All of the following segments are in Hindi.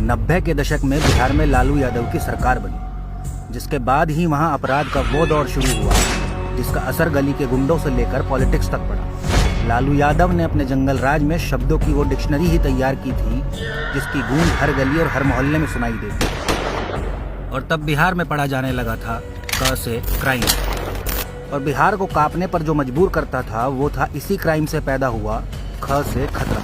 90 के दशक में बिहार में लालू यादव की सरकार बनी, जिसके बाद ही वहां अपराध का वो दौर शुरू हुआ जिसका असर गली के गुंडों से लेकर पॉलिटिक्स तक पड़ा। लालू यादव ने अपने जंगल राज में शब्दों की वो डिक्शनरी ही तैयार की थी जिसकी गूंज हर गली और हर मोहल्ले में सुनाई देती। और तब बिहार में पढ़ा जाने लगा था क से क्राइम। और बिहार को कांपने पर जो मजबूर करता था वो था इसी क्राइम से पैदा हुआ ख से खतरा।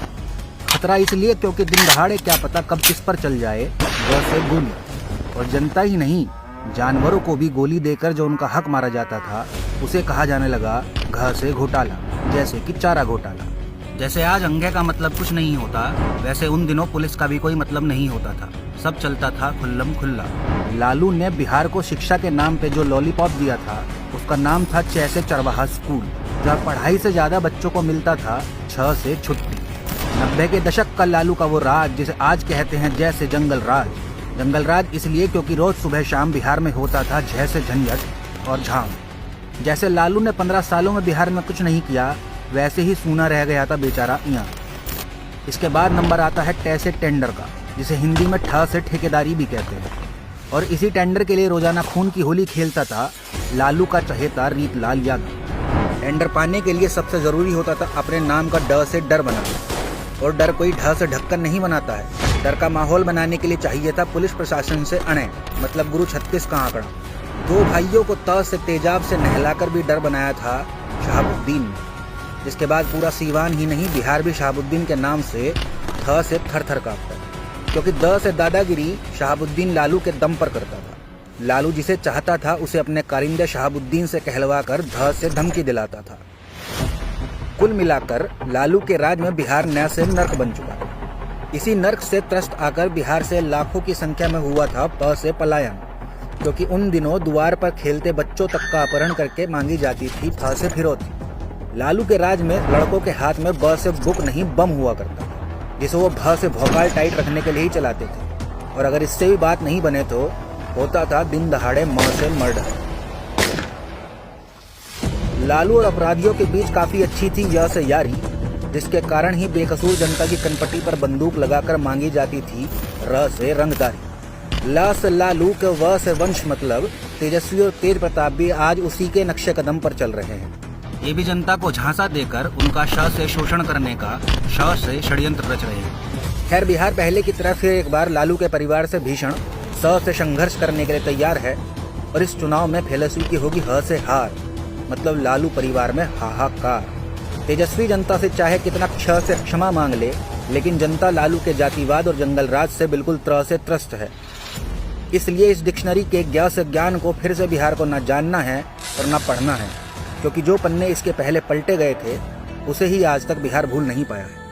खतरा इसलिए क्योंकि दिन दहाड़े क्या पता कब किस पर चल जाए, ग से गोली। और जनता ही नहीं, जानवरों को भी गोली देकर जो उनका हक मारा जाता था उसे कहा जाने लगा घ से घोटाला, जैसे कि चारा घोटाला। जैसे आज अंधे का मतलब कुछ नहीं होता, वैसे उन दिनों पुलिस का भी कोई मतलब नहीं होता था। सब चलता था खुल्लम खुल्ला। लालू ने बिहार को शिक्षा के नाम पे जो लॉलीपॉप दिया था उसका नाम था 6 से चरवाहा स्कूल, जहाँ पढ़ाई से ज्यादा बच्चों को मिलता था 6 से छुट्टी। 90 के दशक का लालू का वो राज जिसे आज कहते हैं जैसे जंगल राज। जंगल राज इसलिए क्योंकि रोज सुबह शाम बिहार में होता था झ से झंझट और झाम। जैसे लालू ने 15 सालों में बिहार में कुछ नहीं किया, वैसे ही सूना रह गया था बेचारा यहाँ। इसके बाद नंबर आता है ट से टेंडर का, जिसे हिंदी में ठ से ठेकेदारी भी कहते हैं। और इसी टेंडर के लिए रोजाना खून की होली खेलता था लालू का चहेता रीतलाल यादव। टेंडर पाने के लिए सबसे जरूरी होता था अपने नाम का ड से डर बनाना। और डर कोई ढ से ढक्कन नहीं बनाता है। डर का माहौल बनाने के लिए चाहिए था पुलिस प्रशासन से अणे, मतलब गुरु 36 का आंकड़ा। 2 भाइयों को त से तेजाब से नहलाकर भी डर बनाया था शहाबुद्दीन ने, जिसके बाद पूरा सीवान ही नहीं बिहार भी शहाबुद्दीन के नाम से थ से थर थर कांपता, क्योंकि द से दादागिरी शहाबुद्दीन लालू के दम पर करता था। लालू जिसे चाहता था उसे अपने कारिंदे शहाबुद्दीन से कहलवाकर ध से धमकी दिलाता था। कुल मिलाकर लालू के राज में बिहार नया से नर्क बन चुका था। इसी नर्क से त्रस्त आकर बिहार से लाखों की संख्या में हुआ था प से पलायन, क्योंकि उन दिनों द्वार पर खेलते बच्चों तक का अपहरण करके मांगी जाती थी फ से फिरौती। लालू के राज में लड़कों के हाथ में ब से बुक नहीं बम हुआ करता था, जिसे वो भ से भौकाल टाइट रखने के लिए ही चलाते थे। और अगर इससे भी बात नहीं बने तो होता था दिन दहाड़े म से मर्डर। लालू और अपराधियों के बीच काफी अच्छी थी य से यारी, जिसके कारण ही बेकसूर जनता की कनपटी पर बंदूक लगाकर मांगी जाती थी र से रंगदारी। ल से लालू के व से वंश मतलब तेजस्वी और तेज प्रताप भी आज उसी के नक्शे कदम पर चल रहे हैं। ये भी जनता को झांसा देकर उनका श से शोषण करने का श से षड्यंत्र रच रहे हैं। खैर, बिहार पहले की तरह फिर एक बार लालू के परिवार से भीषण स से संघर्ष करने के लिए तैयार है। और इस चुनाव में फेलसू की होगी ह से हार, मतलब लालू परिवार में हाहाकार। तेजस्वी जनता से चाहे कितना क्ष से क्षमा मांग ले, लेकिन जनता लालू के जातिवाद और जंगल राज से बिल्कुल त्र से त्रस्त है। इसलिए इस डिक्शनरी के ज्ञ से ज्ञान को फिर से बिहार को न जानना है और न पढ़ना है, क्योंकि जो पन्ने इसके पहले पलटे गए थे उसे ही आज तक बिहार भूल नहीं पाया है।